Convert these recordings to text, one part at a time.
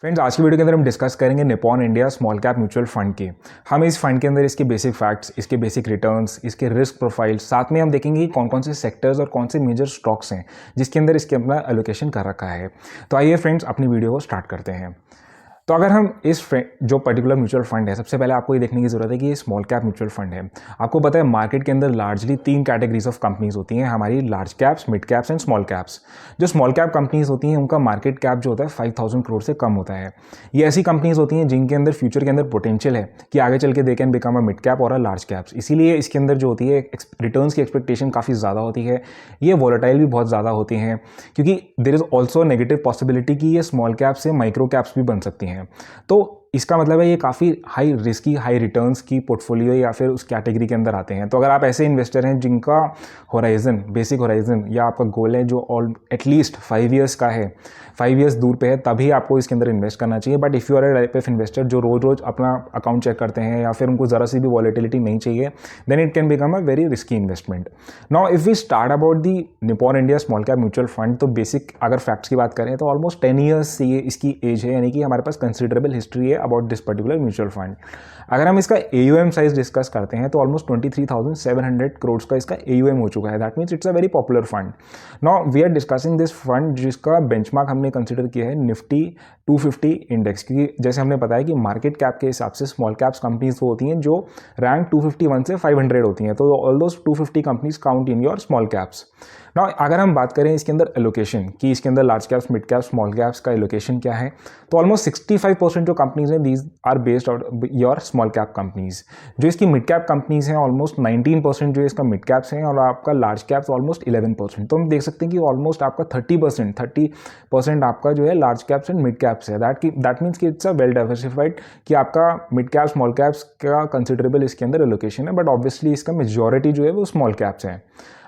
Friends, आज की video के अंदर हम डिस्कस करेंगे Nippon India small cap mutual fund की। हम इस फंड के अंदर इसके बेसिक फैक्ट्स, इसके बेसिक रिटर्न्स, इसके रिस्क प्रोफाइल, साथ में हम देखेंगे कि कौन कौन से सेक्टर्स और कौन से मेजर स्टॉक्स हैं जिसके अंदर इसके अपना एलोकेशन कर रखा है। तो आइए फ्रेंड्स, अपनी वीडियो को स्टार्ट करते हैं। तो अगर हम जो पर्टिकुलर म्यूचुअल फंड है, सबसे पहले आपको ये देखने की ज़रूरत है कि ये स्मॉल कैप म्यूचुअल फंड है। आपको पता है मार्केट के अंदर लार्जली 3 कैटेगरीज ऑफ कंपनीज होती हैं हमारी, large caps, mid caps and small caps. जो स्मॉल कैप कंपनीज होती हैं उनका मार्केट कैप जो होता है 5000 करोड़ से कम होता है। ये ऐसी कंपनीज होती हैं जिनके अंदर फ्यूचर के अंदर पोटेंशियल है कि आगे चल के they can become a mid cap और अ लार्ज कैप्स। इसीलिए इसके अंदर जो होती है रिटर्न्स की एक्सपेक्टेशन काफ़ी ज़्यादा होती है। ये वॉलेटाइल भी बहुत ज़्यादा होती हैं क्योंकि there is also negative possibility कि ये स्मॉल कैप से माइक्रो कैप्स भी बन सकती हैं। तो इसका मतलब है ये काफ़ी हाई रिस्की, हाई रिटर्न्स की पोर्टफोलियो या फिर उस कैटेगरी के अंदर आते हैं। तो अगर आप ऐसे इन्वेस्टर हैं जिनका होराइजन, बेसिक होराइजन या आपका गोल है जो एटलीस्ट 5 ईयर्स का है, 5 ईयर्स दूर पे है, तभी आपको इसके अंदर इन्वेस्ट करना चाहिए। But if you are a type of investor जो रोज़ रोज़ अपना अकाउंट चेक करते हैं या फिर उनको ज़रा सी भी वॉलेटिलिटी नहीं चाहिए, then it can become a very risky investment. Now if we start about the Nippon India small cap mutual fund, तो बेसिक अगर फैक्ट्स की बात करें तो ऑलमोस्ट 10 ईयर्स से ये इसकी एज है, यानी कि हमारे पास कंसिडरेबल हिस्ट्री है about this particular mutual fund. अगर हम इसका AUM साइज डिस्कस करते हैं तो ऑलमोस्ट 23,700 करोड़ का इसका AUM हो चुका है। That means it's a very popular fund. Now we are discussing this fund जिसका बेंचमार्क हमने कंसिडर किया है निफ्टी 250 इंडेक्स, क्योंकि जैसे हमने बताया कि मार्केट कैप के हिसाब से स्मॉल कैप्स कंपनीज वो होती हैं जो रैंक 251 से 500 होती हैं। तो all those 250 companies count in your small caps. Now अगर हम बात करें इसके अंदर एलोकेशन कि इसके अंदर large caps, mid caps, small caps का एलोकेशन क्या है, तो ऑलमोस्ट 65% जो कंपनीज हैं these are based out your small cap companies. जो इसकी मिड कैप कंपनीज हैं ऑलमोस्ट 19% जो इसका मिड कैप्स हैं और आपका लार्ज कैप्स ऑलमोस्ट 11%। तो हम देख सकते हैं कि ऑलमोस्ट आपका 30% आपका जो है large caps and mid caps है। दैट मीन्स कि इट्स अ वेल डाइवर्सिफाइड कि आपका मिड कैप, स्मॉल कैप्स का कंसिडरेबल इसके अंदर एलोकेशन है, बट ऑब्वियसली इसका मेजॉरिटी जो है वो स्मॉल कैप्स है।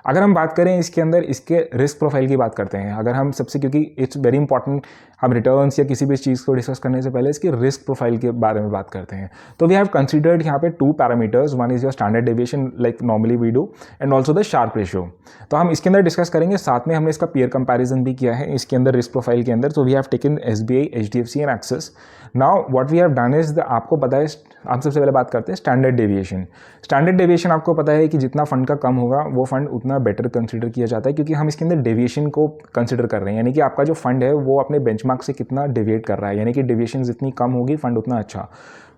अगर हम बात करें इसके अंदर इसके रिस्क प्रोफाइल की बात करते हैं, अगर हम सबसे, क्योंकि इट्स वेरी इंपॉर्टेंट, हम रिटर्न्स या किसी भी चीज़ को डिस्कस करने से पहले इसके रिस्क प्रोफाइल के बारे में बात करते हैं। तो वी हैव कंसीडर्ड यहाँ पे 2 parameters, one is your standard deviation like normally we do and also the Sharpe ratio. तो हम इसके अंदर डिस्कस करेंगे, साथ में हमने इसका पीयर कंपैरिजन भी किया है इसके अंदर रिस्क प्रोफाइल के अंदर। तो we have taken SBI, HDFC and Axis. Now what we have done is, आपको पता है, हम सबसे पहले बात करते हैं स्टैंडर्ड डेविएशन। स्टैंडर्ड डेविएशन आपको पता है कि जितना फंड का कम होगा वो फंड उतना बेटर कंसीडर किया जाता है, क्योंकि हम इसके अंदर डेविएशन को कंसीडर कर रहे हैं, यानी कि आपका जो फंड है वो अपने बेंचमार्क से कितना डेविएट कर रहा है, यानी कि डेविएशन जितनी कम होगी फंड उतना अच्छा।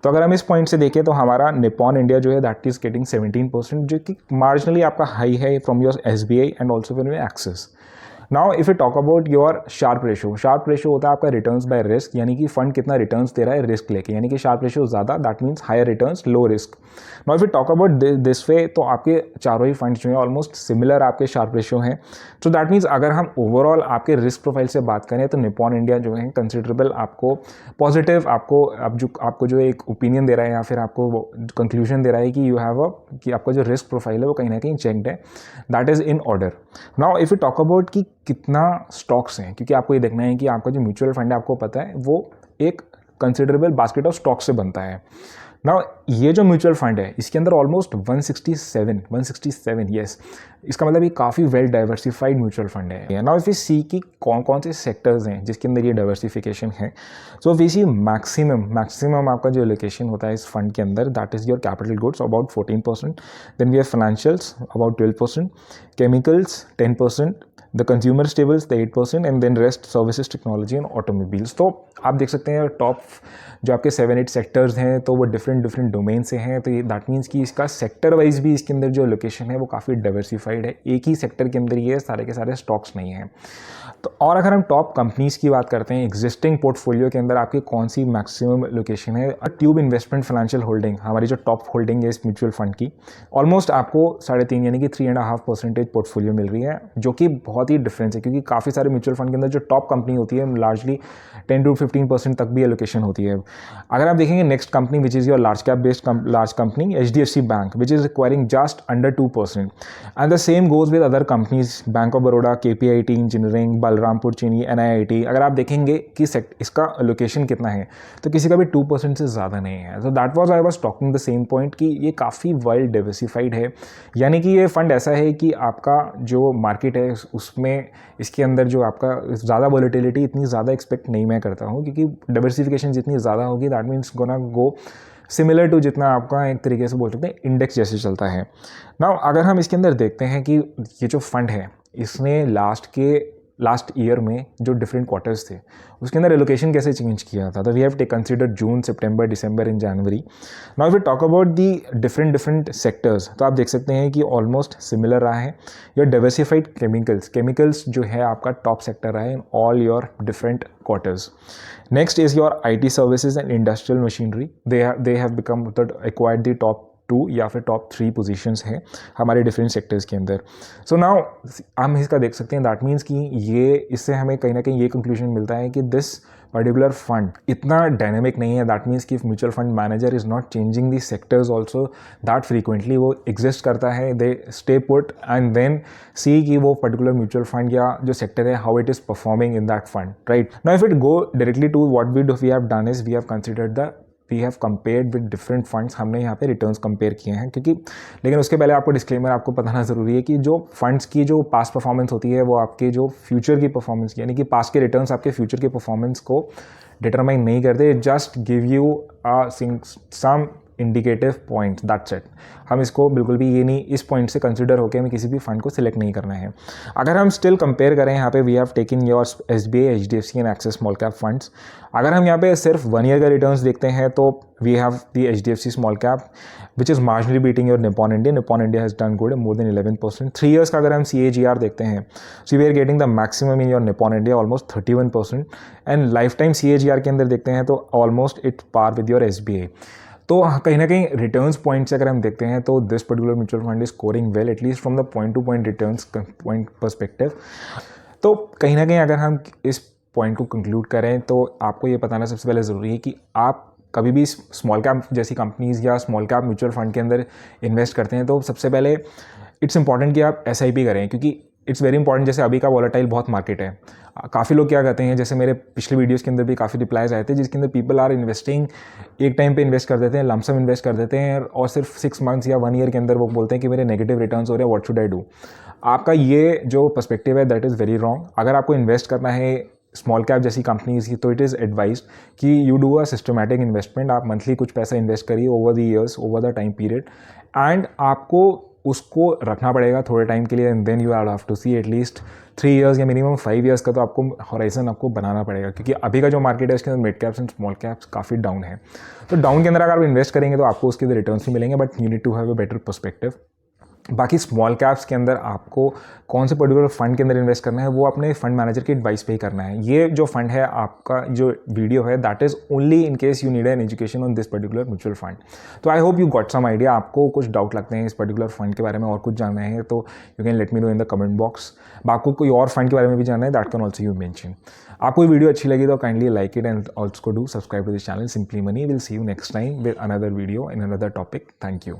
तो अगर हम इस पॉइंट से देखें तो हमारा निपॉन इंडिया जो है दैट इज गेटिंग 17%, जो कि मार्जिनली आपका हाई है from your SBI and also from your axis. Now if you talk about your Sharpe ratio, Sharpe ratio होता है आपका रिटर्न्स बाय रिस्क, यानी कि फंड कितना रिटर्न्स दे रहा है रिस्क लेके, यानी कि शार्प रेशियो ज़्यादा, that means higher returns, low risk. Now if you talk about this way, तो आपके चारों ही फंड जो है ऑलमोस्ट सिमिलर आपके शार्प रेशियो हैं। तो दैट मीन्स अगर हम ओवरऑल आपके रिस्क प्रोफाइल से बात करें तो निपॉन इंडिया जो है कंसिडरेबल आपको पॉजिटिव, आपको जो एक ओपिनियन दे रहा है या फिर आपको कंक्लूजन दे रहा है कि यू हैव कि आपका जो रिस्क प्रोफाइल है वो कहीं ना कहीं चेकड है, that is in order. Now if you talk about कि कितना स्टॉक्स हैं, क्योंकि आपको ये देखना है कि आपका जो म्यूचुअल फंड है आपको पता है वो एक कंसिडरेबल बास्केट ऑफ स्टॉक से बनता है। नाउ ये जो म्यूचुअल फंड है इसके अंदर ऑलमोस्ट 167 यस, इसका मतलब ये काफ़ी वेल डाइवर्सिफाइड म्यूचुअल फंड है। नाउ इफ यू सी कि कौन कौन से सेक्टर्स हैं जिसके अंदर ये डाइवर्सिफिकेशन है, सो वी सी मैक्सिमम आपका जो एलोकेशन होता है इस फंड के अंदर that is your capital goods about 14%, then we have financials about 12%, chemicals 10%, the consumer staples the 8% and then rest services, technology and automobiles. तो आप देख सकते हैं टॉप जो आपके 7-8 सेक्टर्स हैं तो वो डिफरेंट डोमेन से हैं। तो ये दैट मीन्स कि इसका सेक्टर वाइज भी इसके अंदर जो लोकेशन है वो काफ़ी डाइवर्सिफाइड है, एक ही सेक्टर के अंदर ये सारे के सारे स्टॉक्स नहीं हैं। तो और अगर हम टॉप कंपनीज की बात करते हैं एग्जिस्टिंग पोर्टफोलियो के अंदर आपकी कौन सी मैक्सिमम लोकेशन है, ट्यूब इन्वेस्टमेंट फाइनेंशियल होल्डिंग हमारी जो टॉप होल्डिंग है इस म्यूचुअल फंड की, ऑलमोस्ट आपको 3.5 यानी कि 3.5% पोर्टफोलियो मिल रही है, जो कि बहुत ही डिफरेंस है, क्योंकि काफ़ी सारे म्यूचुअल फंड के अंदर जो टॉप कंपनी होती है लार्जली 10 to 15% तक भी एलोकेशन होती है। अगर आप देखेंगे next company which is your large cap based large company HDFC bank which is requiring just under 2%, and the same goes with other companies, bank of Baroda, KPIT engineering, Balrampur चीनी, NIIT। अगर आप देखेंगे कि इसका एलोकेशन कितना है तो किसी का भी 2% से ज़्यादा नहीं है। तो that was I was talking the same point कि ये काफ़ी वेल डाइवर्सिफाइड है, यानी कि ये फंड ऐसा है कि आपका जो मार्केट है उसमें इसके अंदर जो आपका ज़्यादा वॉलेटिलिटी इतनी ज़्यादा एक्सपेक्ट नहीं मैं करता हूँ, क्योंकि डाइवर्सिफिकेशन जितनी ज़्यादा होगी that means gonna go similar to जितना आपका एक तरीके से बोल सकते हैं इंडेक्स जैसे चलता है। नाउ अगर हम इसके अंदर देखते हैं कि ये जो फंड है इसने लास्ट ईयर में जो डिफरेंट क्वार्टर्स थे उसके अंदर एलोकेशन कैसे चेंज किया था, तो we have take consider June, September, December and January. Now if we talk about the different sectors, तो आप देख सकते हैं कि ऑलमोस्ट सिमिलर रहा है। योर डाइवर्सिफाइड केमिकल्स जो है आपका टॉप सेक्टर रहा है in all your different quarters. Next is your IT services and industrial machinery, they have become acquired the top 2 या फिर टॉप 3 पोजीशंस हैं हमारे डिफरेंट सेक्टर्स के अंदर। सो नाउ हम इसका देख सकते हैं दैट मीन्स कि ये इससे हमें कहीं ना कहीं ये कंक्लूजन मिलता है कि दिस पर्टिकुलर फंड इतना डायनेमिक नहीं है। दैट मीन्स कि mutual fund manager is not changing the sectors also that frequently, वो एग्जिस्ट करता है, they stay put and then see कि वो पर्टिकुलर म्यूचुअल फंड या जो सेक्टर है how it is performing in that fund, right. Now if it go directly to what we have done is we have considered the we have compared with different funds, हमने यहाँ पे returns compare किए हैं, क्योंकि लेकिन उसके पहले आपको डिस्क्लेमर आपको बताना ज़रूरी है कि जो फंड्स की जो पास्ट परफॉर्मेंस होती है वो आपके जो फ्यूचर की परफॉर्मेंस की, यानी कि पास्ट के रिटर्न्स आपके फ्यूचर की परफॉर्मेंस को डिटरमाइन नहीं करते, just give you some indicative point, that's it. हम इसको बिल्कुल भी ये नहीं इस पॉइंट से कंसिडर होकर हमें किसी भी फंड को सिलेक्ट नहीं करना है। अगर हम स्टिल कंपेयर करें यहाँ पे we have taken your SBI, HDFC and Axis small cap funds. अगर हम यहाँ पे सिर्फ 1 ईयर का रिटर्न्स देखते हैं तो we have the HDFC small cap which is marginally beating your Nippon India has done good more than 11%। 3 years का अगर हम CAGR देखते हैं so we are getting the maximum in your Nippon India almost 31%, and life time CAGR के अंदर देखते हैं तो almost it par with your SBI। तो कहीं ना कहीं रिटर्न्स पॉइंट से अगर हम देखते हैं तो this particular mutual fund is scoring well at least from the point two point returns point perspective. तो कहीं ना कहीं अगर हम इस पॉइंट को कंक्लूड करें तो आपको ये बताना सबसे पहले ज़रूरी है कि आप कभी भी स्मॉल कैप जैसी कंपनीज़ या स्मॉल कैप म्यूचुअल फंड के अंदर इन्वेस्ट करते हैं तो सबसे पहले इट्स इंपॉर्टेंट कि आप SIP करें, क्योंकि इट्स वेरी इंपॉर्टेंट। जैसे अभी का वॉलेटाइल बहुत मार्केट है, काफ़ी लोग क्या कहते हैं, जैसे मेरे पिछले वीडियोस के अंदर भी काफ़ी रिप्लाइज आए थे जिसके अंदर पीपल आर इन्वेस्टिंग, एक टाइम पे इन्वेस्ट कर देते हैं, लमसम इन्वेस्ट कर देते हैं और सिर्फ 6 मंथ्स या 1 ईयर के अंदर वो बोलते हैं कि मेरे नेगेटिव रिटर्न्स हो रहे हैं, व्हाट शुड आई डू। आपका ये जो पर्सपेक्टिव है दैट इज़ वेरी रॉन्ग। अगर आपको इन्वेस्ट करना है स्मॉल कैप जैसी कंपनीज़ की तो इट इज़ एडवाइज्ड कि you do a systematic investment, आप मंथली कुछ पैसा इन्वेस्ट करिए over the years, over the time period, and आपको उसको रखना पड़ेगा थोड़े टाइम के लिए, and then you have to see at least 3 years या मिनिमम 5 ईयर्स का तो आपको हॉराइजन आपको बनाना पड़ेगा, क्योंकि अभी का जो मार्केट है उसके अंदर mid caps and small caps काफ़ी डाउन है। तो डाउन के अंदर अगर आप इन्वेस्ट करेंगे तो आपको उसके रिटर्न्स भी मिलेंगे, but you need to have a better perspective. बाकी स्मॉल कैप्स के अंदर आपको कौन से पर्टिकुलर फंड के अंदर इन्वेस्ट करना है वो अपने फंड मैनेजर की एडवाइस पे ही करना है। ये जो फंड है आपका जो वीडियो है that is only in case you need an education on this particular mutual fund. तो I hope you got some idea. आपको कुछ डाउट लगते हैं इस पर्टिकुलर फंड के बारे में और कुछ जानना है तो you can let me know in the comment box. आपको कोई और फंड के बारे में भी जानना है that can also you mention. आपको वीडियो अच्छी लगी तो kindly like it and also do subscribe to this channel Simply Money. Will see you next time with another video in another topic. Thank you.